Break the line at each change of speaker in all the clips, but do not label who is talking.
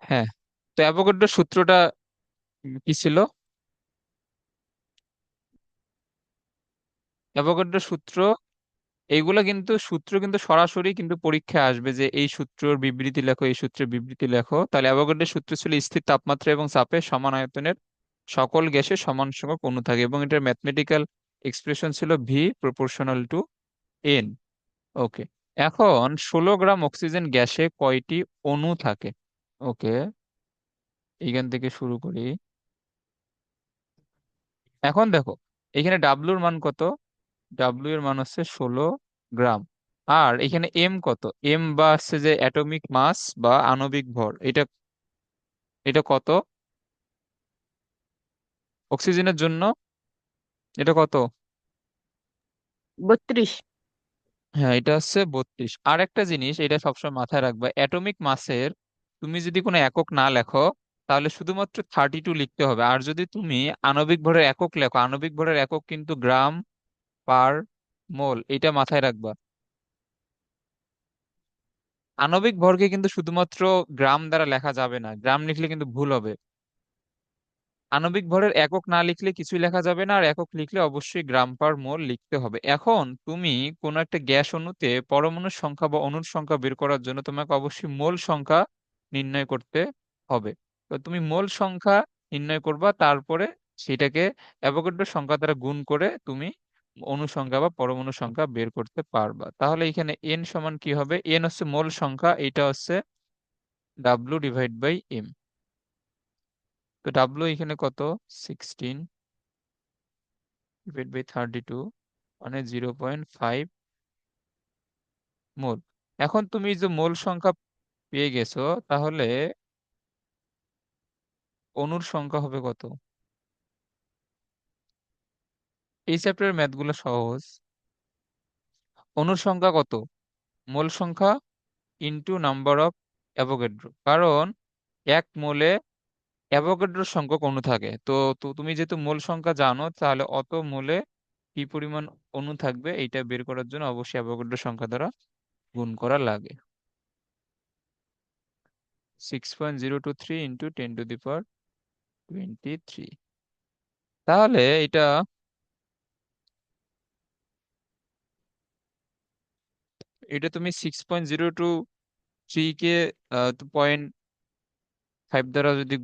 হ্যাঁ, তো অ্যাভোগাড্রোর সূত্রটা কি ছিল? অ্যাভোগাড্রোর সূত্র, এইগুলা কিন্তু সূত্র কিন্তু সরাসরি কিন্তু পরীক্ষায় আসবে যে এই সূত্রের বিবৃতি লেখো, এই সূত্রের বিবৃতি লেখো। তাহলে অ্যাভোগাড্রোর সূত্র ছিল স্থির তাপমাত্রা এবং চাপে সমান আয়তনের সকল গ্যাসে সমান সংখ্যক অণু থাকে, এবং এটার ম্যাথমেটিক্যাল এক্সপ্রেশন ছিল ভি প্রপোর্শনাল টু এন। ওকে, এখন 16 গ্রাম অক্সিজেন গ্যাসে কয়টি অণু থাকে? ওকে, এইখান থেকে শুরু করি। এখন দেখো, এখানে ডাব্লুর মান কত? ডাব্লিউ এর মান হচ্ছে 16 গ্রাম। আর এখানে এম কত? এম বা হচ্ছে যে অ্যাটমিক মাস বা আণবিক ভর, এটা এটা কত অক্সিজেনের জন্য? এটা কত?
32।
হ্যাঁ, এটা হচ্ছে 32। আর একটা জিনিস এটা সবসময় মাথায় রাখবা, অ্যাটমিক মাসের তুমি যদি কোনো একক না লেখো তাহলে শুধুমাত্র 32 লিখতে হবে। আর যদি তুমি আণবিক ভরের একক লেখো, আণবিক ভরের একক কিন্তু গ্রাম পার মোল, এটা মাথায় রাখবা। আণবিক ভরকে কিন্তু শুধুমাত্র গ্রাম দ্বারা লেখা যাবে না, গ্রাম লিখলে কিন্তু ভুল হবে। আণবিক ভরের একক না লিখলে কিছুই লেখা যাবে না, আর একক লিখলে অবশ্যই গ্রাম পার মোল লিখতে হবে। এখন তুমি কোন একটা গ্যাস অণুতে পরমাণুর সংখ্যা বা অণুর সংখ্যা বের করার জন্য তোমাকে অবশ্যই মোল সংখ্যা নির্ণয় করতে হবে। তো তুমি মোল সংখ্যা নির্ণয় করবা, তারপরে সেটাকে অ্যাভোগাড্রো সংখ্যা দ্বারা গুণ করে তুমি অণু সংখ্যা বা পরমাণু সংখ্যা বের করতে পারবা। তাহলে এখানে এন সমান কি হবে? এন হচ্ছে মোল সংখ্যা, এটা হচ্ছে ডাব্লিউ ডিভাইড বাই এম। তো ডাব্লিউ এখানে কত? 16 ডিভাইড বাই 32, মানে 0.5 মোল। এখন তুমি যে মোল সংখ্যা পেয়ে গেছো, তাহলে অণুর সংখ্যা হবে কত? এই চ্যাপ্টারের ম্যাথ গুলো সহজ। অণুর সংখ্যা কত? মোল সংখ্যা ইনটু নাম্বার অফ অ্যাভোগাড্রো, কারণ এক মোলে অ্যাভোগাড্রো সংখ্যক অণু থাকে। তো তো তুমি যেহেতু মোল সংখ্যা জানো, তাহলে অত মোলে কি পরিমাণ অণু থাকবে এইটা বের করার জন্য অবশ্যই অ্যাভোগাড্রো সংখ্যা দ্বারা গুণ করা লাগে। 6.023 ইন্টু 10^23। তাহলে এটা, তুমি 6.023 কে 2.5 দ্বারা যদি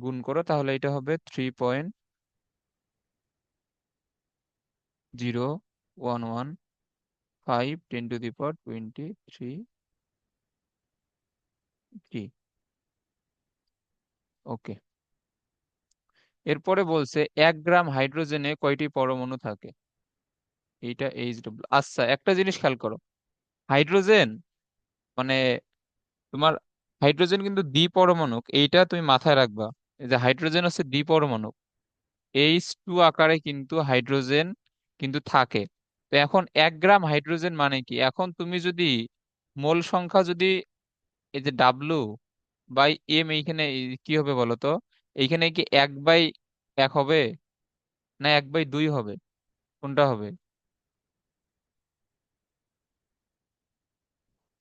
গুণ করো, তাহলে এটা হবে 3.011 5 10^23। ওকে, এরপরে বলছে 1 গ্রাম হাইড্রোজেনে কয়টি পরমাণু থাকে? এইটা এইচ ডব্লিউ। আচ্ছা, একটা জিনিস খেয়াল করো, হাইড্রোজেন মানে তোমার হাইড্রোজেন কিন্তু দ্বিপরমাণুক, এইটা তুমি মাথায় রাখবা। এই যে হাইড্রোজেন হচ্ছে দ্বিপরমাণুক, H2 আকারে কিন্তু হাইড্রোজেন কিন্তু থাকে। তো এখন 1 গ্রাম হাইড্রোজেন মানে কি? এখন তুমি যদি মোল সংখ্যা যদি এই যে ডাব্লু বাই এম, এইখানে কি হবে বলো তো? এইখানে কি 1/1 হবে, না 1/2 হবে? কোনটা হবে?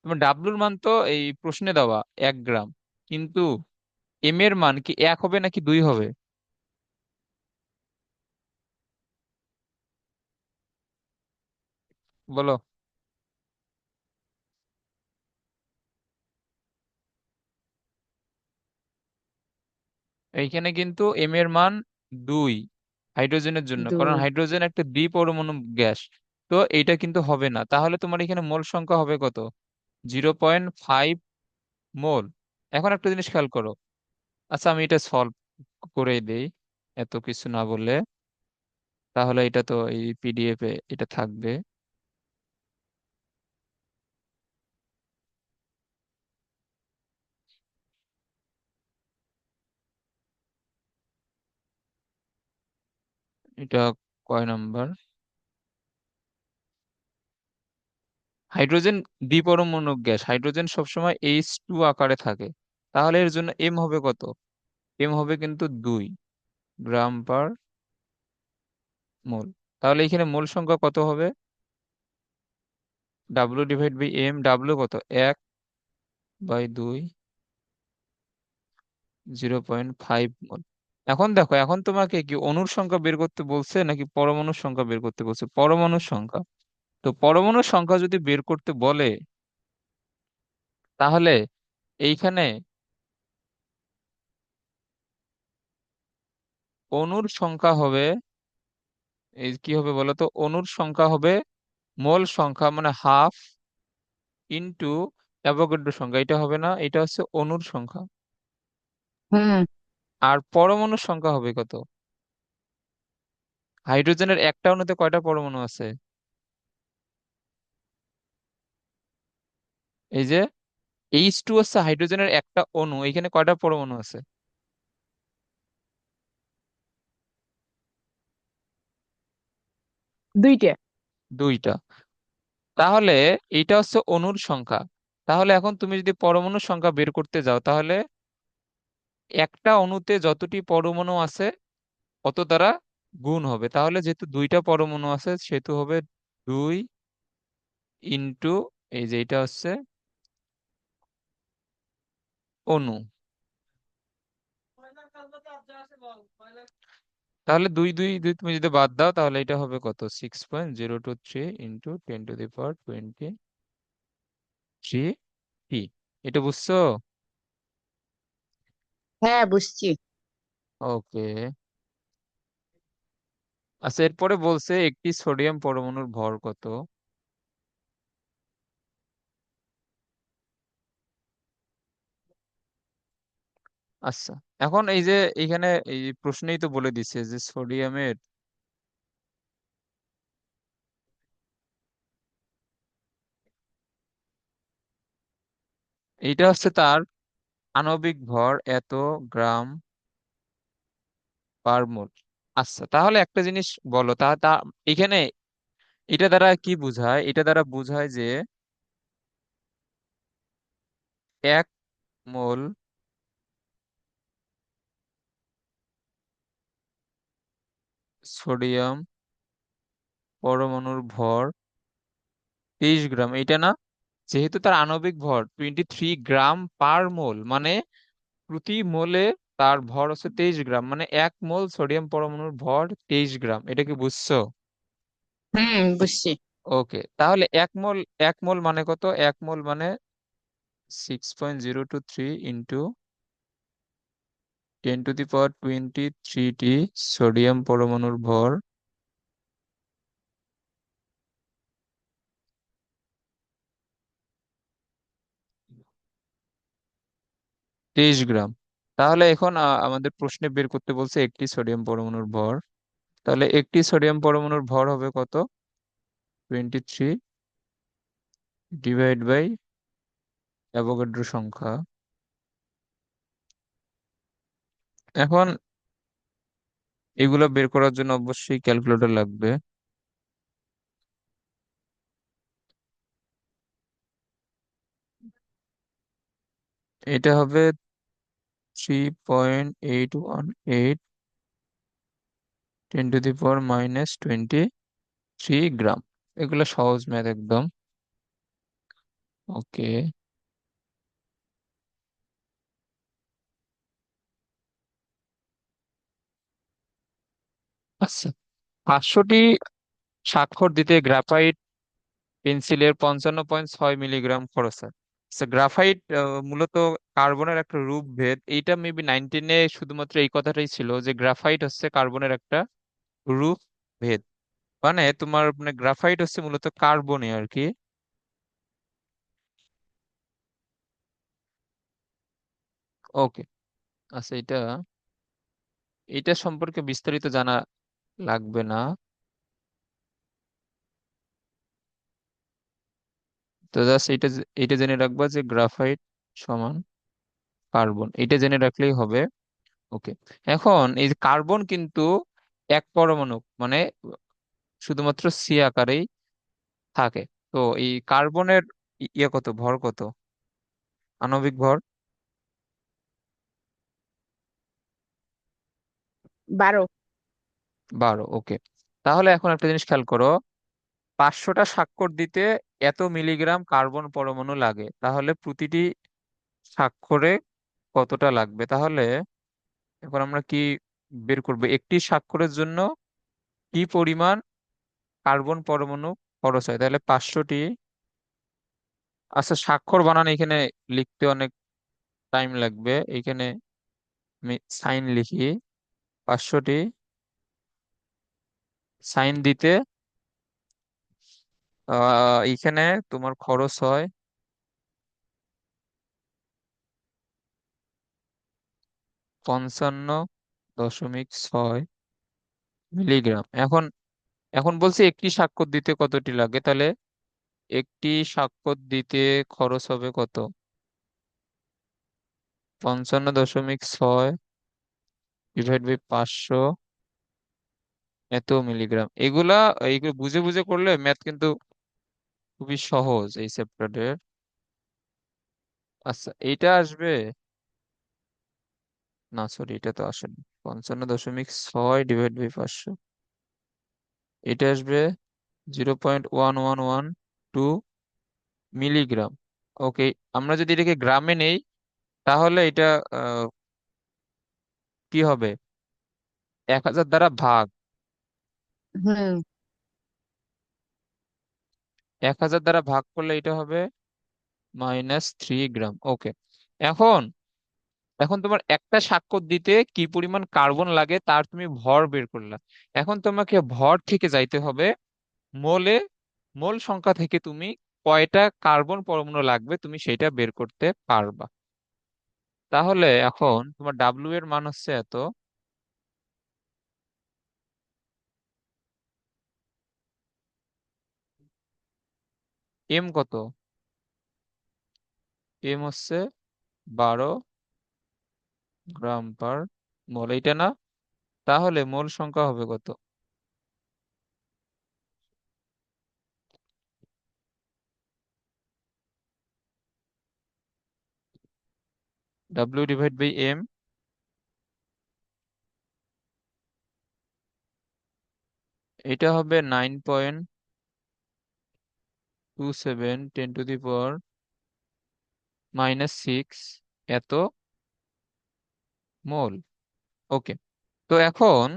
তোমার ডাব্লুর মান তো এই প্রশ্নে দেওয়া 1 গ্রাম, কিন্তু এম এর মান কি 1 হবে নাকি 2 হবে? বলো। এইখানে কিন্তু এম এর মান 2 হাইড্রোজেনের জন্য, কারণ
2।
হাইড্রোজেন একটা দ্বিপরমাণু গ্যাস। তো এইটা কিন্তু হবে না, তাহলে তোমার এখানে মোল সংখ্যা হবে কত? 0.5 মোল। এখন একটা জিনিস খেয়াল করো। আচ্ছা, আমি এটা সলভ করে দেই এত কিছু না বললে, তাহলে এটা তো এই পিডিএফ এ এটা থাকবে। এটা কয় নাম্বার? হাইড্রোজেন দ্বিপরমাণু গ্যাস, হাইড্রোজেন সবসময় H2 আকারে থাকে। তাহলে এর জন্য এম হবে কত? এম হবে কিন্তু 2 গ্রাম পার মোল। তাহলে এখানে মোল সংখ্যা কত হবে? W divide by M, W কত? 1/2। 0.5 মোল। এখন দেখো, এখন তোমাকে কি অণুর সংখ্যা বের করতে বলছে নাকি পরমাণুর সংখ্যা বের করতে বলছে? পরমাণুর সংখ্যা। তো পরমাণুর সংখ্যা যদি বের করতে বলে, তাহলে এইখানে অণুর সংখ্যা হবে, এই কি হবে বলো তো, অণুর সংখ্যা হবে মোল সংখ্যা মানে হাফ ইন্টু অ্যাভোগাড্রো সংখ্যা। এটা হবে না, এটা হচ্ছে অণুর সংখ্যা।
হুম।
আর পরমাণুর সংখ্যা হবে কত? হাইড্রোজেনের একটা অণুতে কয়টা পরমাণু আছে? এই যে H2 হচ্ছে হাইড্রোজেনের একটা অণু, এখানে কয়টা পরমাণু আছে?
দুইটা।
দুইটা। তাহলে এইটা হচ্ছে অণুর সংখ্যা। তাহলে এখন তুমি যদি পরমাণুর সংখ্যা বের করতে যাও, তাহলে একটা অণুতে যতটি পরমাণু আছে অত দ্বারা গুণ হবে। তাহলে যেহেতু দুইটা পরমাণু আছে সেহেতু হবে 2 ইন্টু, এই যে এটা হচ্ছে অণু। তাহলে দুই দুই দুই তুমি যদি বাদ দাও, তাহলে এটা হবে কত? 6.023 × 10⁻23 টি। এটা বুঝছো?
হ্যাঁ, বুঝছি।
ওকে। আচ্ছা, এরপরে বলছে একটি সোডিয়াম পরমাণুর ভর কত? আচ্ছা, এখন এই যে এখানে এই প্রশ্নেই তো বলে দিছে যে সোডিয়ামের, এইটা হচ্ছে তার আণবিক ভর এত গ্রাম পার মোল। আচ্ছা, তাহলে একটা জিনিস বলো, তা তা এখানে এটা দ্বারা কি বোঝায়? এটা দ্বারা বোঝায় যে 1 মোল সোডিয়াম পরমাণুর ভর 23 গ্রাম, এটা না? যেহেতু তার আণবিক ভর 23 গ্রাম পার মোল, মানে প্রতি মোলে তার ভর হচ্ছে 23 গ্রাম, মানে 1 মোল সোডিয়াম পরমাণুর ভর 23 গ্রাম। এটা কি বুঝছো?
হুম, বুঝছি।
ওকে, তাহলে 1 মোল, 1 মোল মানে কত? 1 মোল মানে 6.023 × 10⁻23 টি সোডিয়াম পরমাণুর ভর 23 গ্রাম। তাহলে এখন আমাদের প্রশ্নে বের করতে বলছে একটি সোডিয়াম পরমাণুর ভর। তাহলে একটি সোডিয়াম পরমাণুর ভর হবে কত? 23 ডিভাইড বাই অ্যাভোগাড্রো সংখ্যা। এখন এগুলো বের করার জন্য অবশ্যই ক্যালকুলেটর লাগবে। এটা হবে 3.818 × 10⁻23 গ্রাম। এগুলো সহজ ম্যাথ একদম। ওকে। আচ্ছা, 500টি স্বাক্ষর দিতে গ্রাফাইট পেন্সিলের 55.6 মিলিগ্রাম খরচ হয়। আচ্ছা, গ্রাফাইট মূলত কার্বনের একটা রূপভেদ। এইটা মেবি 19-এ শুধুমাত্র এই কথাটাই ছিল যে গ্রাফাইট হচ্ছে কার্বনের একটা রূপভেদ। মানে তোমার মানে গ্রাফাইট হচ্ছে মূলত কার্বনে আর কি। ওকে। আচ্ছা, এটা এটা সম্পর্কে বিস্তারিত জানা লাগবে না। তো জাস্ট এটা জেনে রাখবা যে গ্রাফাইট সমান কার্বন, এটা জেনে রাখলেই হবে। ওকে। এখন এই যে কার্বন কিন্তু এক পরমাণু, মানে শুধুমাত্র সি আকারেই থাকে। তো এই কার্বনের ইয়ে কত, ভর কত, আণবিক ভর?
12।
12। ওকে। তাহলে এখন একটা জিনিস খেয়াল করো, 500টা স্বাক্ষর দিতে এত মিলিগ্রাম কার্বন পরমাণু লাগে, তাহলে প্রতিটি স্বাক্ষরে কতটা লাগবে। তাহলে এখন আমরা কি বের করব, একটি স্বাক্ষরের জন্য কি পরিমাণ কার্বন পরমাণু খরচ হয়? তাহলে 500টি। আচ্ছা, স্বাক্ষর বানান এখানে লিখতে অনেক টাইম লাগবে। এখানে আমি সাইন লিখি। 500টি সাইন দিতে এইখানে তোমার খরচ হয় 55.6 মিলিগ্রাম। এখন এখন বলছি একটি স্বাক্ষর দিতে কতটি লাগে, তাহলে একটি স্বাক্ষর দিতে খরচ হবে কত? 55.6 ডিভাইড বাই 500, এত মিলিগ্রাম। এগুলা এইগুলো বুঝে বুঝে করলে ম্যাথ কিন্তু খুবই সহজ এই চ্যাপ্টারের। আচ্ছা, এইটা আসবে না, সরি, এটা তো আসেনি। 55.6 ডিভাইড বাই 500, এটা আসবে 0.1112 মিলিগ্রাম। ওকে, আমরা যদি এটাকে গ্রামে নেই তাহলে এটা আহ, কি হবে? 1000 দ্বারা ভাগ।
হুম
1000 দ্বারা ভাগ করলে এটা হবে -3 গ্রাম। ওকে, এখন এখন তোমার একটা স্বাক্ষর দিতে কি পরিমাণ কার্বন লাগে তার তুমি ভর বের করলা। এখন তোমাকে ভর থেকে যাইতে হবে মোলে। মোল সংখ্যা থেকে তুমি কয়টা কার্বন পরমাণু লাগবে তুমি সেটা বের করতে পারবা। তাহলে এখন তোমার ডাব্লিউ এর মান হচ্ছে এত। এম কত? এম হচ্ছে 12 গ্রাম পার মোল, এইটা না? তাহলে মোল সংখ্যা হবে কত? ডাব্লিউ ডিভাইড বাই এম, এটা হবে 9.27 × 10⁻⁶ এত মোল। ওকে, তো এখন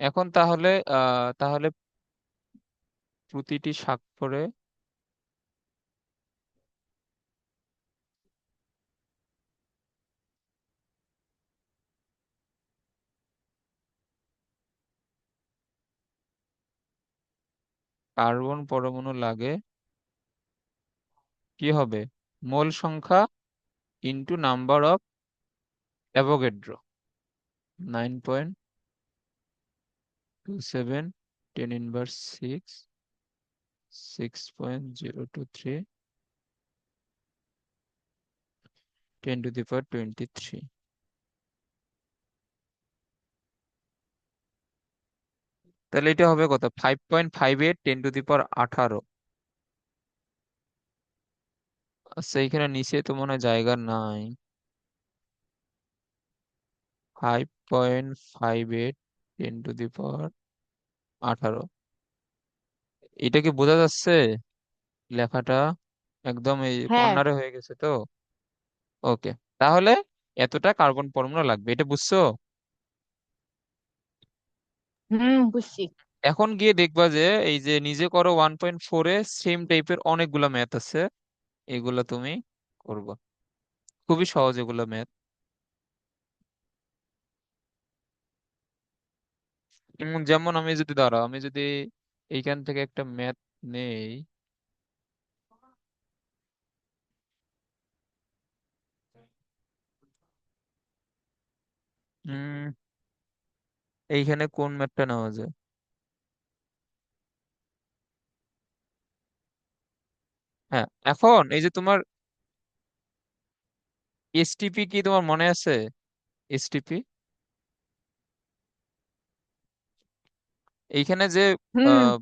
এখন তাহলে তাহলে প্রতিটি স্বাক্ষরে কার্বন পরমাণু লাগে কি হবে? মোল সংখ্যা ইন্টু নাম্বার অফ অ্যাভোগাড্রো। 9.27 10⁻⁶ 6.023 10⁻23। তাহলে এটা হবে কত? 5.58 10⁻18। আচ্ছা, এখানে নিচে তো মনে হয় জায়গা নাই। 5.58 10⁻18, এটা কি বোঝা যাচ্ছে লেখাটা? একদম এই
হ্যাঁ
কর্নারে হয়ে গেছে তো। ওকে, তাহলে এতটা কার্বন পরমাণু লাগবে, এটা বুঝছো?
বুঝছি।
এখন গিয়ে দেখবা যে এই যে নিজে করো 1.4-এ সেম টাইপের অনেকগুলা ম্যাথ আছে, এগুলা তুমি করবা। খুবই সহজ এগুলা ম্যাথ। যেমন আমি যদি দাঁড়াও, আমি যদি এইখান থেকে একটা ম্যাথ নেই। উম এইখানে কোন ম্যাথটা নেওয়া যায়? হ্যাঁ, এখন এই যে তোমার এসটিপি কি তোমার মনে আছে? এসটিপি, এইখানে যে
হুম
আহ,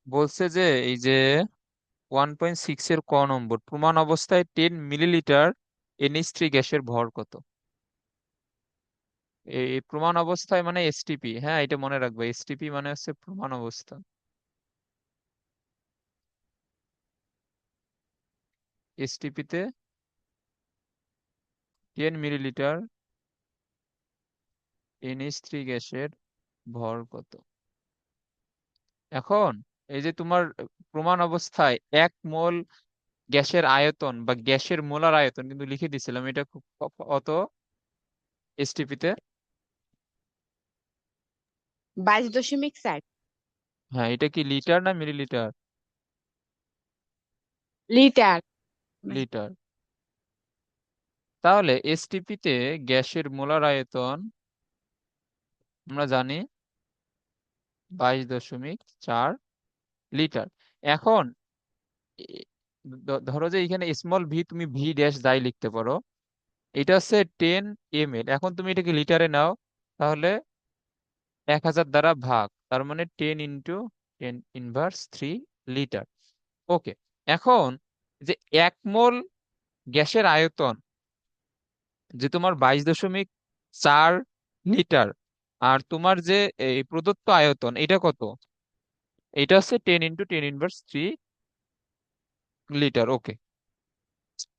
বলছে যে এই যে 1.6 এর ক নম্বর প্রমাণ অবস্থায় 10 মিলিলিটার NH3 গ্যাসের ভর কত? এই প্রমাণ অবস্থায় মানে এসটিপি, হ্যাঁ এটা মনে রাখবে, এসটিপি মানে হচ্ছে প্রমাণ অবস্থা। এসটিপি তে 10 মিলিলিটার NH3 গ্যাসের ভর কত? এখন এই যে তোমার প্রমাণ অবস্থায় 1 মোল গ্যাসের আয়তন বা গ্যাসের মোলার আয়তন কিন্তু লিখে দিছিলাম, এটা কত এসটিপি তে?
22.4।
হ্যাঁ, এটা কি লিটার না মিলিলিটার?
লিটার।
লিটার। তাহলে এসটিপি তে গ্যাসের মোলার আয়তন আমরা জানি 22.4 লিটার। এখন এ- ধরো যে এখানে স্মল ভি, তুমি ভি ড্যাশ যাই লিখতে পারো, এটা হচ্ছে 10 ml। এখন তুমি এটাকে লিটারে নাও, তাহলে 1000 দ্বারা ভাগ, তার মানে 10 × 10⁻³ লিটার। ওকে। এখন যে 1 মোল গ্যাসের আয়তন যে তোমার 22.4 লিটার, আর তোমার যে এই প্রদত্ত আয়তন এটা কত? এটা হচ্ছে 10 × 10⁻³ লিটার। ওকে।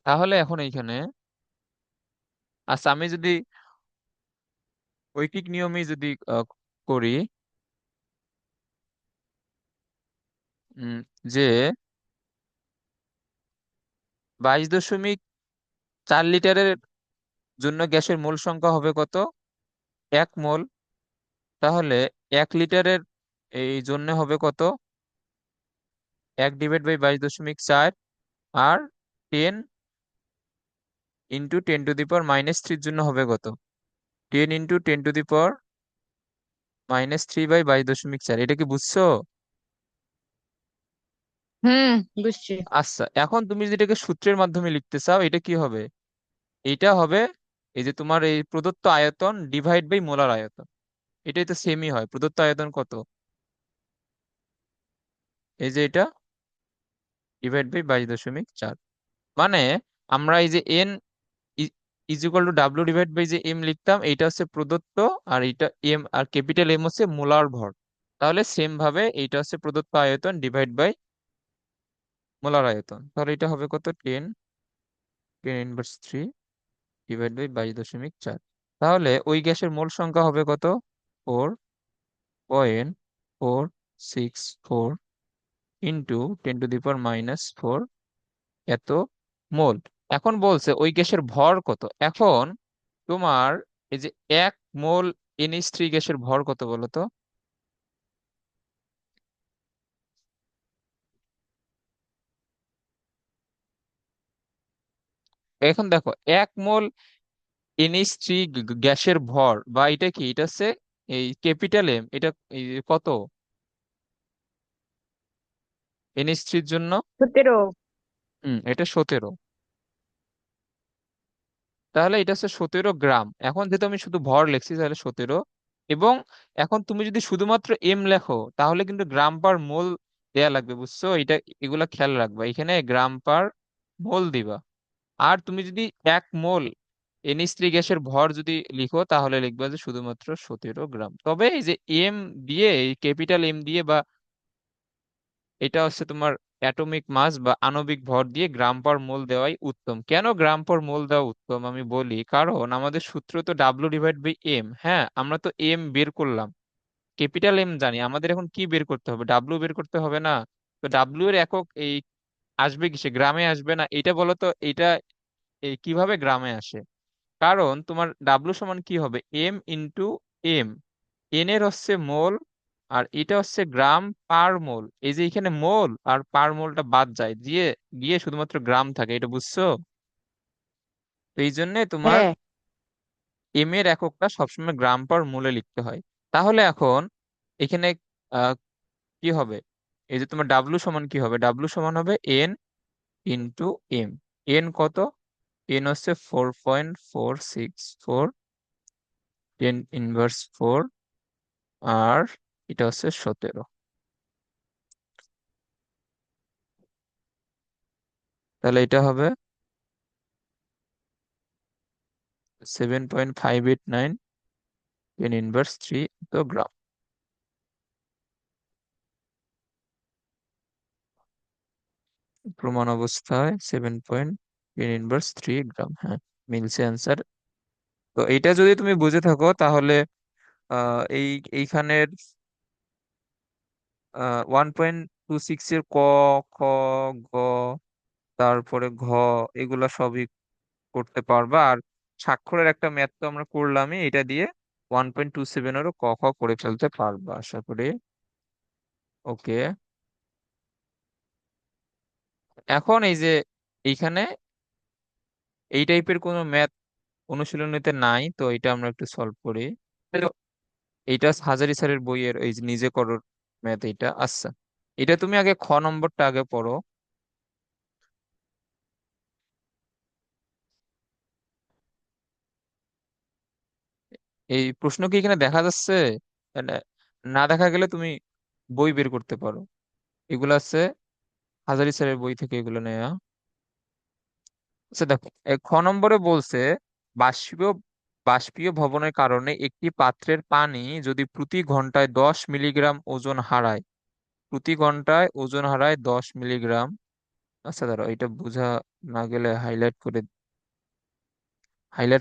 তাহলে এখন এইখানে, আচ্ছা আমি যদি ঐকিক নিয়মে যদি করি, উম, যে 22.4 লিটারের জন্য গ্যাসের মোল সংখ্যা হবে কত? 1 মোল। তাহলে 1 লিটারের এই জন্য হবে কত? 1/22.4। আর 10 × 10⁻³ জন্য হবে কত? 10 × 10⁻³ এটা কি বুঝছো?
হুম, বুঝছি।
আচ্ছা, এখন তুমি যদি এটাকে সূত্রের মাধ্যমে লিখতে চাও, এটা কি হবে? এটা হবে এই যে তোমার এই প্রদত্ত আয়তন ডিভাইড বাই মোলার আয়তন। এটাই তো সেমই হয়, প্রদত্ত আয়তন কত? এই যে এটা ডিভাইড বাই 22.4। মানে আমরা এই যে N is equal to W divide by যে এম লিখতাম, এইটা হচ্ছে প্রদত্ত, আর এইটা এম, আর ক্যাপিটাল এম হচ্ছে মোলার ভর। তাহলে সেম ভাবে এইটা হচ্ছে প্রদত্ত আয়তন ডিভাইড বাই মোলার আয়তন। তাহলে এটা হবে কত? 10 × 10⁻³ ডিভাইড বাই 22.4। তাহলে ওই গ্যাসের মোল সংখ্যা হবে কত? 4.464 × 10⁻⁴ এত মোল। এখন বলছে ওই গ্যাসের ভর কত। এখন তোমার এই যে 1 মোল NH3 গ্যাসের ভর কত বলো তো? এখন দেখো, 1 মোল NH3 গ্যাসের ভর, বা এটা কি, এটা হচ্ছে এই ক্যাপিটাল এম, এটা এই কত NH3 জন্য?
17।
এটা 17। তাহলে এটা হচ্ছে 17 গ্রাম। এখন যেহেতু আমি শুধু ভর লিখছি, তাহলে 17। এবং এখন তুমি যদি শুধুমাত্র এম লেখো, তাহলে কিন্তু গ্রাম পার মোল দেয়া লাগবে, বুঝছো? এটা এগুলা খেয়াল রাখবা, এখানে গ্রাম পার মোল দিবা। আর তুমি যদি 1 মোল NH3 গ্যাসের ভর যদি লিখো, তাহলে লিখবা যে শুধুমাত্র 17 গ্রাম। তবে এই যে এম দিয়ে, এই ক্যাপিটাল এম দিয়ে, বা এটা হচ্ছে তোমার অ্যাটমিক মাস বা আণবিক ভর দিয়ে গ্রাম পার মোল দেওয়াই উত্তম। কেন গ্রাম পার মোল দেওয়া উত্তম আমি বলি, কারণ আমাদের সূত্র তো ডাব্লিউ ডিভাইড বাই এম। হ্যাঁ, আমরা তো এম বের করলাম, ক্যাপিটাল এম জানি, আমাদের এখন কি বের করতে হবে? ডাব্লিউ বের করতে হবে না? তো ডাব্লিউ এর একক এই আসবে কিসে? গ্রামে আসবে না? এটা বলো তো, এটা এই কিভাবে গ্রামে আসে? কারণ তোমার ডাব্লিউ সমান কি হবে? M into M. এন এর হচ্ছে মোল, আর এটা হচ্ছে গ্রাম পার মোল। এই যে এখানে মোল আর পার মোলটা বাদ যায়, দিয়ে গিয়ে শুধুমাত্র গ্রাম থাকে, এটা বুঝছো? তো এই জন্য তোমার
হ্যাঁ।
এম এর এককটা সবসময় গ্রাম পার মোলে লিখতে হয়। তাহলে এখন এখানে আহ, কি হবে? এই যে তোমার ডাব্লু সমান কি হবে? ডাব্লু সমান হবে এন ইন্টু এম। এন কত? এন হচ্ছে 4.464 10⁻⁴, আর এটা হচ্ছে 17। তাহলে এটা হবে 7.589 10⁻³ তো গ্রাম। প্রমাণ অবস্থায় 7.10⁻³ গ্রাম, হ্যাঁ। মিলছে অ্যান্সার। তো এইটা যদি তুমি বুঝে থাকো তাহলে এইখানের 1.26 এর ক, খ, গ, তারপরে ঘ, এগুলা সবই করতে পারবা। আর স্বাক্ষরের একটা ম্যাথ তো আমরা করলামই, এটা দিয়ে 1.27 এরও ক, খ করে ফেলতে পারবা আশা করি। ওকে, এখন এই যে এইখানে এই টাইপের কোনো ম্যাথ অনুশীলনীতে নাই, তো এটা আমরা একটু সলভ করি। তো এইটা হাজারি স্যারের বইয়ের এই যে নিজে করো ম্যাথ, এইটা আচ্ছা। এটা তুমি আগে খ নম্বরটা আগে পড়ো। এই প্রশ্ন কি এখানে দেখা যাচ্ছে? মানে না দেখা গেলে তুমি বই বের করতে পারো, এগুলো আছে হাজারি স্যারের বই থেকে এগুলো নেয়া। আচ্ছা দেখো, এই খ নম্বরে বলছে বাষ্পীয় বাষ্পীয় ভবনের কারণে একটি পাত্রের পানি যদি প্রতি ঘন্টায় 10 মিলিগ্রাম ওজন হারায়, প্রতি ঘন্টায় ওজন হারায় 10 মিলিগ্রাম। আচ্ছা দাঁড়াও, এটা বোঝা না গেলে হাইলাইট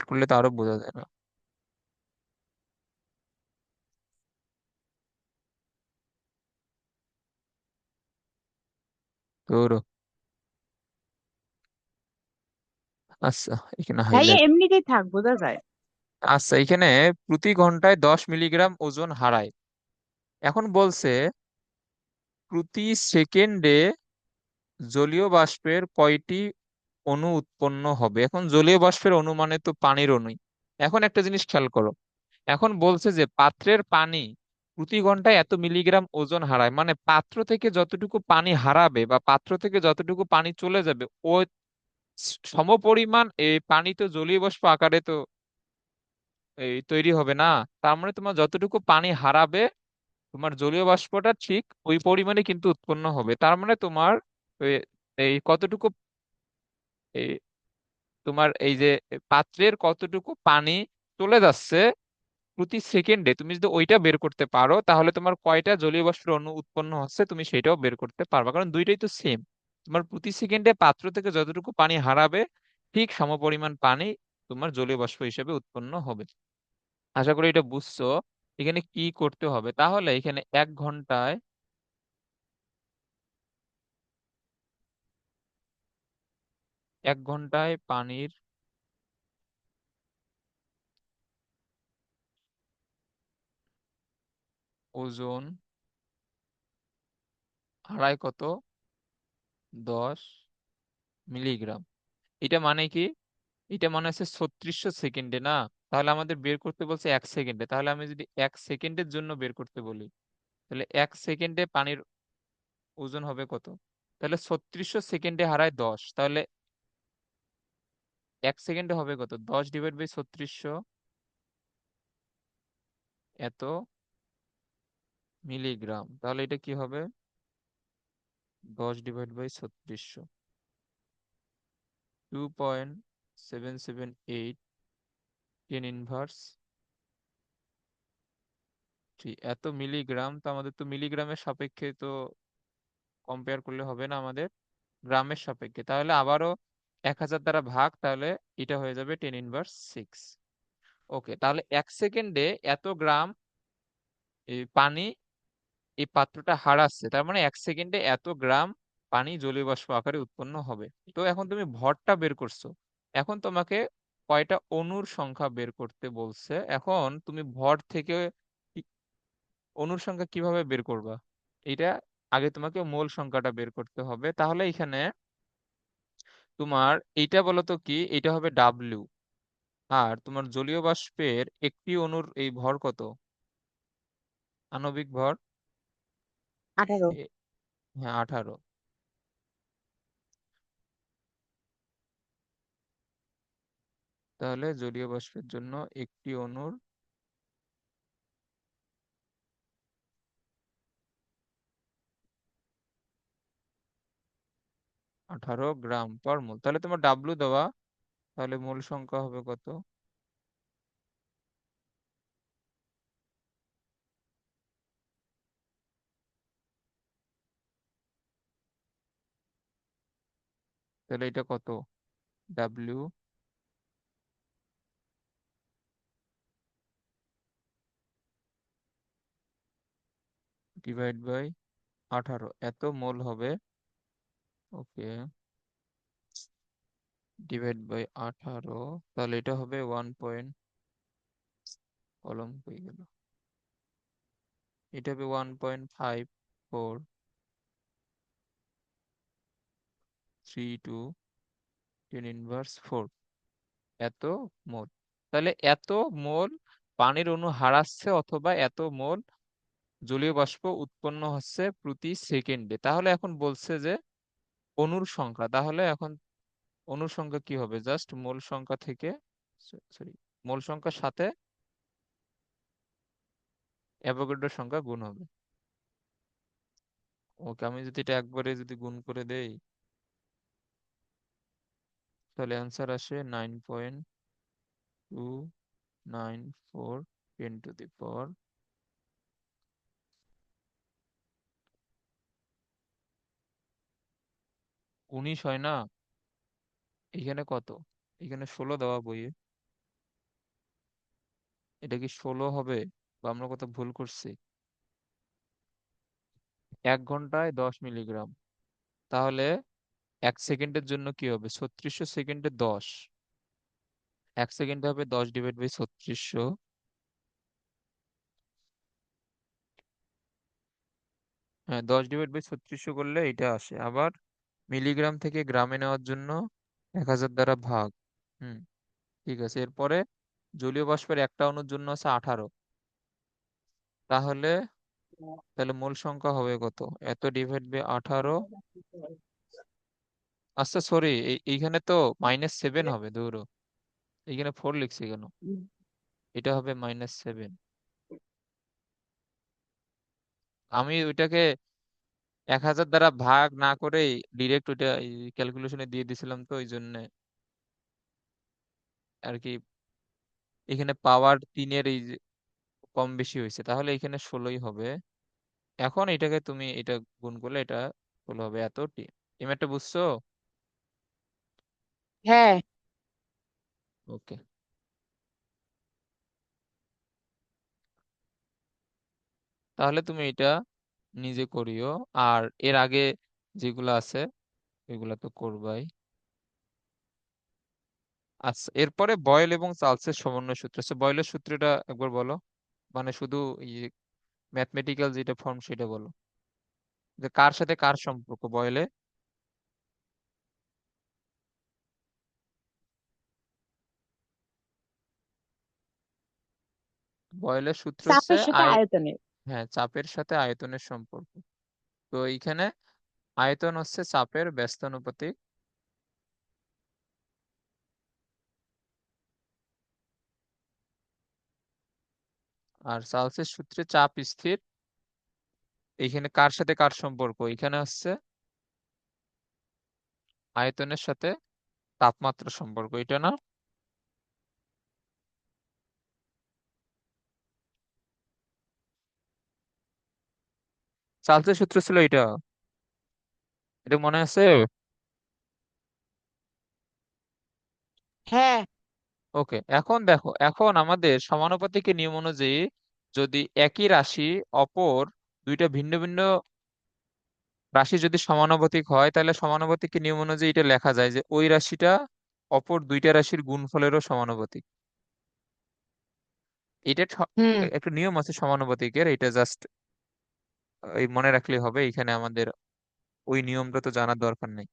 করলে তো আরো বোঝা যায় না। তো আচ্ছা, এখানে
ভাইয়া
হাইলাইট।
এমনিতেই থাক, বোঝা যায়।
আচ্ছা, এখানে প্রতি ঘন্টায় 10 মিলিগ্রাম ওজন হারায়। এখন বলছে প্রতি সেকেন্ডে জলীয় বাষ্পের কয়টি অণু উৎপন্ন হবে। এখন জলীয় বাষ্পের অণু মানে তো পানির অণুই। এখন একটা জিনিস খেয়াল করো, এখন বলছে যে পাত্রের পানি প্রতি ঘন্টায় এত মিলিগ্রাম ওজন হারায়, মানে পাত্র থেকে যতটুকু পানি হারাবে বা পাত্র থেকে যতটুকু পানি চলে যাবে, ও সমপরিমাণ এই পানি তো জলীয় বাষ্প আকারে তো এই তৈরি হবে না। তার মানে তোমার যতটুকু পানি হারাবে, তোমার জলীয় বাষ্পটা ঠিক ওই পরিমাণে কিন্তু উৎপন্ন হবে। তার মানে তোমার এই এই কতটুকু এই তোমার এই যে পাত্রের কতটুকু পানি চলে যাচ্ছে প্রতি সেকেন্ডে, তুমি যদি ওইটা বের করতে পারো তাহলে তোমার কয়টা জলীয় বাষ্পের অণু উৎপন্ন হচ্ছে তুমি সেটাও বের করতে পারবা, কারণ দুইটাই তো সেম। তোমার প্রতি সেকেন্ডে পাত্র থেকে যতটুকু পানি হারাবে, ঠিক সমপরিমাণ পানি তোমার জলীয় বাষ্প হিসেবে উৎপন্ন হবে। আশা করি এটা বুঝছো। এখানে কি করতে হবে, তাহলে এখানে 1 ঘন্টায় 1 ঘন্টায় পানির ওজন হারায় কত? 10 মিলিগ্রাম। এটা মানে কি? এটা মানে হচ্ছে 3600 সেকেন্ডে না? তাহলে আমাদের বের করতে বলছে 1 সেকেন্ডে, তাহলে আমি যদি 1 সেকেন্ডের জন্য বের করতে বলি, তাহলে 1 সেকেন্ডে পানির ওজন হবে কত? তাহলে 3600 সেকেন্ডে হারায় 10, তাহলে 1 সেকেন্ডে হবে কত? 10/3600, এত মিলিগ্রাম। তাহলে এটা কি হবে? 10/3600, 2.778, 10 ইনভার্স 3, এত মিলিগ্রাম। তো আমাদের তো মিলিগ্রামের সাপেক্ষে তো কম্পেয়ার করলে হবে না, আমাদের গ্রামের সাপেক্ষে। তাহলে আবারও 1000 দ্বারা ভাগ, তাহলে এটা হয়ে যাবে 10 ইনভার্স 6। ওকে, তাহলে 1 সেকেন্ডে এত গ্রাম এই পানি এই পাত্রটা হারাচ্ছে, তার মানে 1 সেকেন্ডে এত গ্রাম পানি জলীয় বাষ্প আকারে উৎপন্ন হবে। তো এখন তুমি ভরটা বের করছো, এখন তোমাকে কয়টা অণুর সংখ্যা বের করতে বলছে। এখন তুমি ভর থেকে অণুর সংখ্যা কিভাবে বের করবা, এটা আগে তোমাকে মোল সংখ্যাটা বের করতে হবে। তাহলে এখানে তোমার এইটা বলো তো কি, এটা হবে ডাব্লিউ। আর তোমার জলীয় বাষ্পের একটি অণুর এই ভর কত, আণবিক ভর?
18।
এ- হ্যাঁ, 18। তাহলে জলীয় বাষ্পের জন্য একটি অণুর 18 গ্রাম/মোল। তাহলে তোমার ডাব্লু দেওয়া, তাহলে মোল সংখ্যা হবে কত? তাহলে এটা কত? ডাব্লিউ ডিভাইড বাই 18 এত মোল হবে। ওকে, ডিভাইড বাই 18, তাহলে এটা হবে 1 কলম হয়ে গেল, এটা হবে 1.5432 10⁻⁴ এত মোল। তাহলে এত মোল পানির অণু হারাচ্ছে অথবা এত মোল জলীয় বাষ্প উৎপন্ন হচ্ছে প্রতি সেকেন্ডে। তাহলে এখন বলছে যে অণুর সংখ্যা, তাহলে এখন অণুর সংখ্যা কি হবে? জাস্ট মোল সংখ্যা থেকে, সরি, মোল সংখ্যার সাথে অ্যাভোগাড্রোর সংখ্যা গুণ হবে। ওকে, আমি যদি এটা একবারে যদি গুণ করে দেই, তাহলে অ্যান্সার আসে 9.294 10⁻⁴ 19 হয় না? এখানে কত? এখানে 16 দেওয়া বইয়ে। এটা কি 16 হবে, বা আমরা কত ভুল করছি? 1 ঘন্টায় 10 মিলিগ্রাম, তাহলে 1 সেকেন্ডের জন্য কি হবে? 3600 সেকেন্ডে 10, 1 সেকেন্ডে হবে 10 ডিভাইড বাই 3600। হ্যাঁ, 10 ডিভাইড বাই 3600 করলে এটা আসে। আবার মিলিগ্রাম থেকে গ্রামে নেওয়ার জন্য 1000 দ্বারা ভাগ। হুম, ঠিক আছে। এরপরে জলীয় বাষ্পের একটা অণুর জন্য আছে 18, তাহলে তাহলে মোল সংখ্যা হবে কত? এত ডিভাইড বাই 18। আচ্ছা সরি, এইখানে তো -7 হবে, ধরো এইখানে 4 লিখছি কেন? এটা হবে -7। আমি ওইটাকে 1000 দ্বারা ভাগ না করেই ডিরেক্ট ওইটা ক্যালকুলেশনে দিয়ে দিছিলাম, তো ওই জন্য আর কি এখানে পাওয়ার 3-এর এই যে কম বেশি হয়েছে, তাহলে এখানে 16ই হবে। এখন এটাকে তুমি এটা গুণ করলে এটা 16 হবে। এতটি এই ম্যাথটা বুঝছো?
হ্যাঁ।
ওকে, তাহলে তুমি এটা নিজে করিও, আর এর আগে যেগুলো আছে এগুলা তো করবাই। আচ্ছা, এরপরে বয়েল এবং চার্লসের সমন্বয় সূত্র আছে। বয়েলের সূত্রটা একবার বলো, মানে শুধু ম্যাথমেটিক্যাল যেটা ফর্ম সেটা বলো, যে কার সাথে কার সম্পর্ক বয়েলে। বয়েলের সূত্র হচ্ছে
চাপের সাথে আয়তনের।
হ্যাঁ, চাপের সাথে আয়তনের সম্পর্ক। তো এইখানে আয়তন হচ্ছে চাপের ব্যস্তানুপাতিক, আর চার্লসের সূত্রে চাপ স্থির। এইখানে কার সাথে কার সম্পর্ক? এখানে হচ্ছে আয়তনের সাথে তাপমাত্রা সম্পর্ক, এটা না? চার্লসের সূত্র ছিল এটা, এটা মনে আছে?
হ্যাঁ।
ওকে, এখন দেখো, এখন আমাদের সমানুপাতিকের নিয়ম অনুযায়ী যদি একই রাশি অপর দুইটা ভিন্ন ভিন্ন রাশি যদি সমানুপাতিক হয়, তাহলে সমানুপাতিকের নিয়ম অনুযায়ী এটা লেখা যায় যে ওই রাশিটা অপর দুইটা রাশির গুণফলেরও সমানুপাতিক। এটা
হুম।
একটা নিয়ম আছে সমানুপাতিকের, এটা জাস্ট এই মনে রাখলেই হবে। এখানে আমাদের ওই নিয়মটা তো জানার দরকার নেই।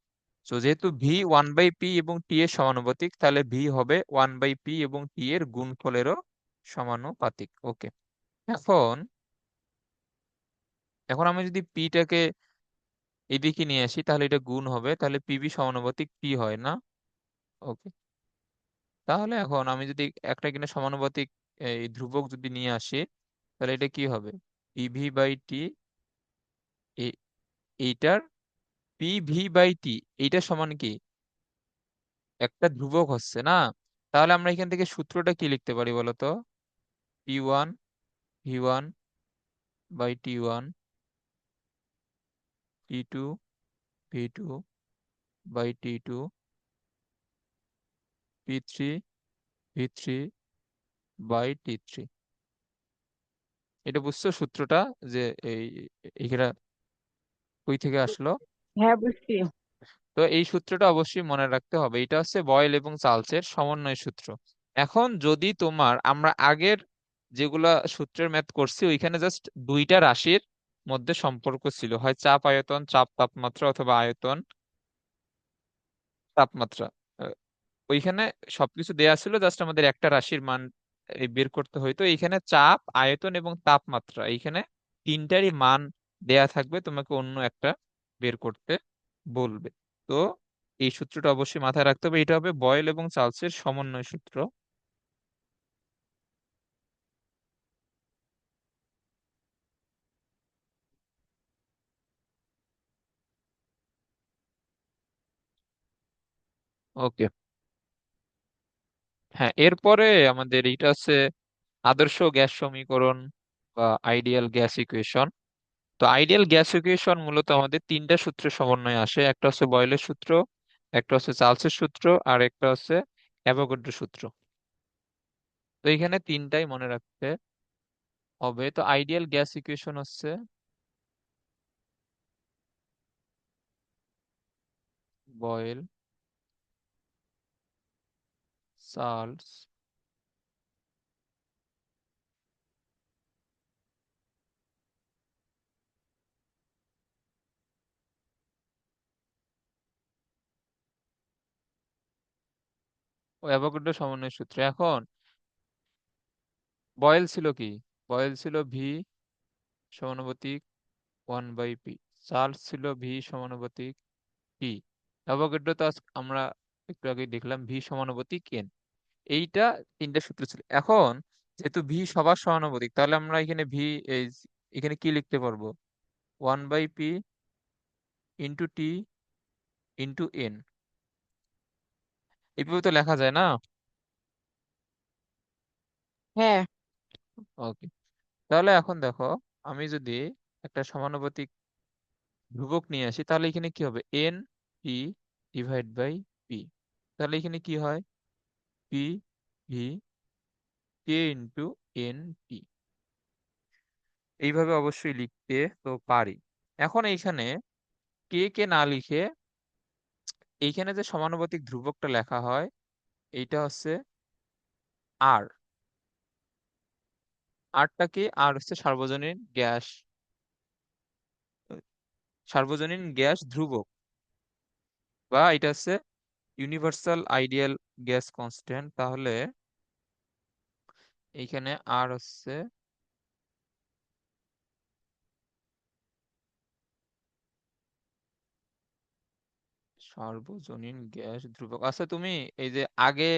তো যেহেতু ভি 1/p এবং টি এর সমানুপাতিক, তাহলে ভি হবে 1/p এবং টি এর গুণফলেরও সমানুপাতিক। ওকে, এখন এখন আমি যদি পিটাকে এদিকে নিয়ে আসি, তাহলে এটা গুণ হবে, তাহলে পিবি সমানুপাতিক পি হয় না? ওকে, তাহলে এখন আমি যদি একটা কিনা সমানুপাতিক এই ধ্রুবক যদি নিয়ে আসি, তাহলে এটা কি হবে? পিভি বাই টি, এইটার পিভি বাই টি, এইটা সমান কি? একটা ধ্রুবক হচ্ছে না? তাহলে আমরা এখান থেকে সূত্রটা কি লিখতে পারি বলো তো? P1 V1 by T1, T2 V2 by T2, P3 V3 by T3। এটা বুঝছো সূত্রটা? যে এই এইটা কই থেকে আসলো?
হ্যাঁ, বুঝছি।
তো এই সূত্রটা অবশ্যই মনে রাখতে হবে, এটা হচ্ছে বয়েল এবং চার্লসের সমন্বয় সূত্র। এখন যদি তোমার আমরা আগের যেগুলা সূত্রের ম্যাথ করছি ওইখানে জাস্ট দুইটা রাশির মধ্যে সম্পর্ক ছিল, হয় চাপ আয়তন, চাপ তাপমাত্রা, অথবা আয়তন তাপমাত্রা, ওইখানে সবকিছু দেয়া ছিল, জাস্ট আমাদের একটা রাশির মান বের করতে হইতো। এইখানে চাপ, আয়তন এবং তাপমাত্রা, এইখানে তিনটারই মান দেয়া থাকবে, তোমাকে অন্য একটা বের করতে বলবে। তো এই সূত্রটা অবশ্যই মাথায় রাখতে হবে, এটা হবে বয়েল এবং চার্লসের সমন্বয় সূত্র। ওকে। হ্যাঁ, এরপরে আমাদের এইটা আছে আদর্শ গ্যাস সমীকরণ বা আইডিয়াল গ্যাস ইকুয়েশন। তো আইডিয়াল গ্যাস ইকুয়েশন মূলত আমাদের তিনটা সূত্রের সমন্বয়ে আসে, একটা হচ্ছে বয়েলের সূত্র, একটা হচ্ছে চার্লসের সূত্র, আর একটা হচ্ছে অ্যাভোগাড্রো সূত্র। তো এখানে তিনটাই মনে রাখতে হবে। তো আইডিয়াল গ্যাস ইকুয়েশন হচ্ছে বয়েল, চার্লস, ও অ্যাভোগাড্রো সমন্বয় সূত্র। এখন বয়েল ছিল কি? বয়েল ছিল ভি সমানুপাতিক 1/p। চার্লস ছিল ভি সমানুপাতিক পি। অ্যাভোগাড্রো তো আমরা একটু আগে দেখলাম ভি সমানুপাতিক এন। এইটা তিনটা সূত্র ছিল। এখন যেহেতু ভি সবার সমানুপাতিক, তাহলে আমরা এখানে ভি এই এখানে কি লিখতে পারবো? 1/p into T into N. এইভাবে তো লেখা যায় না?
হ্যাঁ।
ওকে। তাহলে এখন দেখো, আমি যদি একটা সমানুপাতিক ধ্রুবক নিয়ে আসি, তাহলে এখানে কি হবে? N P divide by P. তাহলে এখানে কি হয়? পি ভি কে ইন্টু এন পি। এইভাবে অবশ্যই লিখতে তো পারি। এখন এইখানে কে কে না লিখে এইখানে যে সমানুপাতিক ধ্রুবকটা লেখা হয়, এইটা হচ্ছে আর। আরটা কি? আর হচ্ছে সার্বজনীন গ্যাস ধ্রুবক, বা এটা হচ্ছে ইউনিভার্সাল আইডিয়াল গ্যাস কনস্ট্যান্ট। তাহলে এইখানে আর হচ্ছে সার্বজনীন গ্যাস ধ্রুবক। আচ্ছা, তুমি এই যে আগে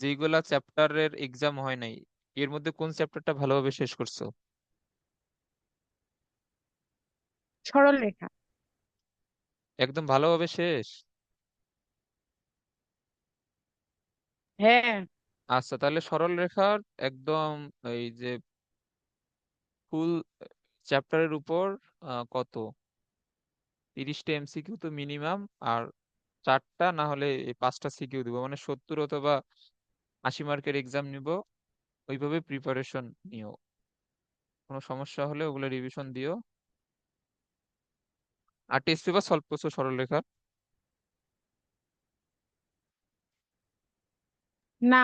যেইগুলা চ্যাপ্টারের এক্সাম হয় নাই, এর মধ্যে কোন চ্যাপ্টারটা ভালোভাবে শেষ করছো?
সরল রেখা।
একদম ভালোভাবে শেষ?
হ্যাঁ।
আচ্ছা, তাহলে সরল রেখার একদম এই যে ফুল চ্যাপ্টারের উপর কত 30টা এমসিকিউ তো মিনিমাম, আর চারটা না হলে এই 5টা সিকিউ দিব, মানে 70 অথবা 80 মার্কের এক্সাম নিব। ওইভাবে প্রিপারেশন নিও, কোনো সমস্যা হলে ওগুলো রিভিশন দিও। আর টেস্ট পেপার সলভ করছো সরল রেখার?
না।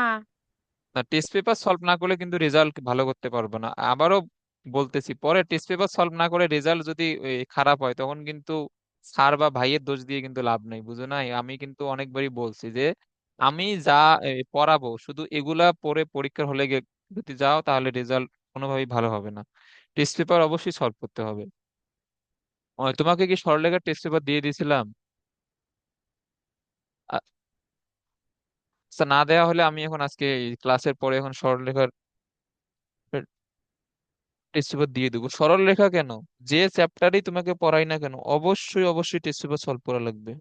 না, টেস্ট পেপার সলভ না করলে কিন্তু রেজাল্ট ভালো করতে পারবে না। আবারও বলতেছি, পরে টেস্ট পেপার সলভ না করে রেজাল্ট যদি খারাপ হয়, তখন কিন্তু স্যার বা ভাইয়ের দোষ দিয়ে কিন্তু লাভ নেই, বুঝো নাই? আমি কিন্তু অনেকবারই বলছি যে আমি যা পড়াবো শুধু এগুলা পড়ে পরীক্ষার হলে যদি যাও, তাহলে রেজাল্ট কোনোভাবেই ভালো হবে না। টেস্ট পেপার অবশ্যই সলভ করতে হবে। তোমাকে কি সরলরেখার টেস্ট পেপার দিয়ে দিয়েছিলাম? আচ্ছা, না দেওয়া হলে আমি এখন আজকে ক্লাসের পরে এখন সরলরেখার টেস্ট পেপার দিয়ে দেবো। সরল রেখা কেন, যে চ্যাপ্টারই তোমাকে পড়াই না কেন, অবশ্যই অবশ্যই টেস্ট পেপার সলভ করা লাগবে।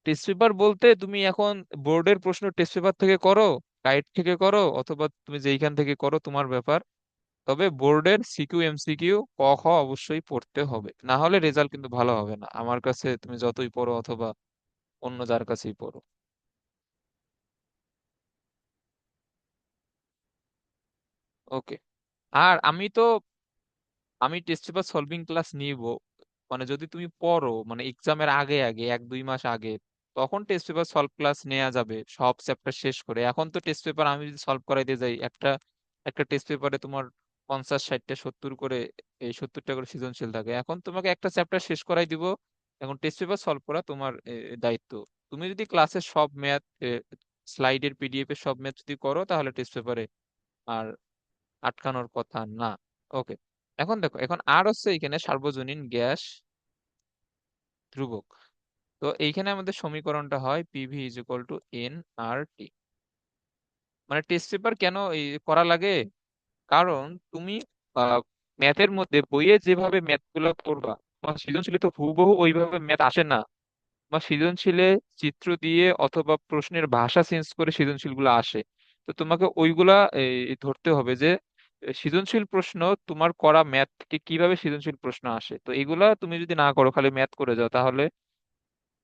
টেস্ট পেপার বলতে তুমি এখন বোর্ডের প্রশ্ন টেস্ট পেপার থেকে করো, গাইড থেকে করো, অথবা তুমি যেইখান থেকে করো, তোমার ব্যাপার। তবে বোর্ডের সিকিউ এমসিকিউ ক খ অবশ্যই পড়তে হবে, না হলে রেজাল্ট কিন্তু ভালো হবে না, আমার কাছে তুমি যতই পড়ো অথবা অন্য যার কাছেই পড়ো। ওকে। আর আমি টেস্ট পেপার সলভিং ক্লাস নিব, মানে যদি তুমি পড়ো মানে এক্সামের আগে আগে 1-2 মাস আগে, তখন টেস্ট পেপার সলভ ক্লাস নেওয়া যাবে সব চ্যাপ্টার শেষ করে। এখন তো টেস্ট পেপার আমি যদি সলভ করাইতে যাই, একটা একটা টেস্ট পেপারে তোমার 50, 60টা, 70 করে, এই 70টা করে সৃজনশীল থাকে। এখন তোমাকে একটা চ্যাপ্টার শেষ করাই দিব, এখন টেস্ট পেপার সলভ করা তোমার দায়িত্ব। তুমি যদি ক্লাসের সব ম্যাথ, স্লাইডের পিডিএফ এর সব ম্যাথ যদি করো, তাহলে টেস্ট পেপারে আর আটকানোর কথা না। ওকে, এখন দেখো, এখন আর হচ্ছে এখানে সার্বজনীন গ্যাস ধ্রুবক। তো এইখানে আমাদের সমীকরণটা হয় PV is equal to N R T. মানে টেস্ট পেপার কেন এই করা লাগে? কারণ তুমি ম্যাথের মধ্যে বইয়ে যেভাবে ম্যাথ গুলো করবা, তোমার সৃজনশীলে তো হুবহু ওইভাবে ম্যাথ আসে না। বা সৃজনশীলে চিত্র দিয়ে অথবা প্রশ্নের ভাষা চেঞ্জ করে সৃজনশীল গুলো আসে। তো তোমাকে ওইগুলা ধরতে হবে যে সৃজনশীল প্রশ্ন তোমার করা ম্যাথ থেকে কিভাবে সৃজনশীল প্রশ্ন আসে। তো এগুলা তুমি যদি না করো, খালি ম্যাথ করে যাও, তাহলে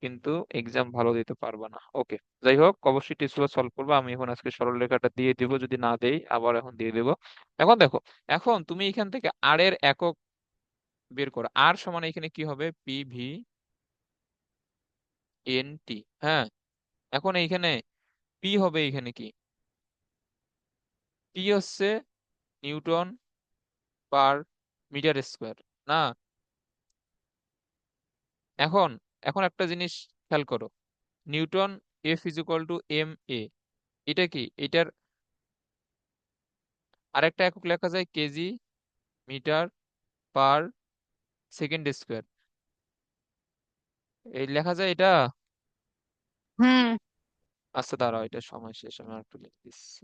কিন্তু এক্সাম ভালো দিতে পারবা না। ওকে, যাই হোক, অবশ্যই টেস্ট সলভ করবো। আমি এখন আজকে সরলরেখাটা দিয়ে দিব, যদি না দেই আবার এখন দিয়ে দেবো। এখন দেখো, এখন তুমি এখান থেকে আর এর একক বের করো। আর সমান এখানে কি হবে? PV N T. হ্যাঁ, এখন এইখানে পি হবে এখানে কি? পি হচ্ছে নিউটন পার মিটার স্কোয়ার, না? এখন এখন একটা জিনিস খেয়াল করো, Newton F is equal to M A, এটা কি? এটার আরেকটা একক লেখা যায় KG metre per second square, এই লেখা যায় এটা।
হুম।
আচ্ছা দাঁড়াও, এটা সময় শেষ, আমি একটু লিখে দিচ্ছি।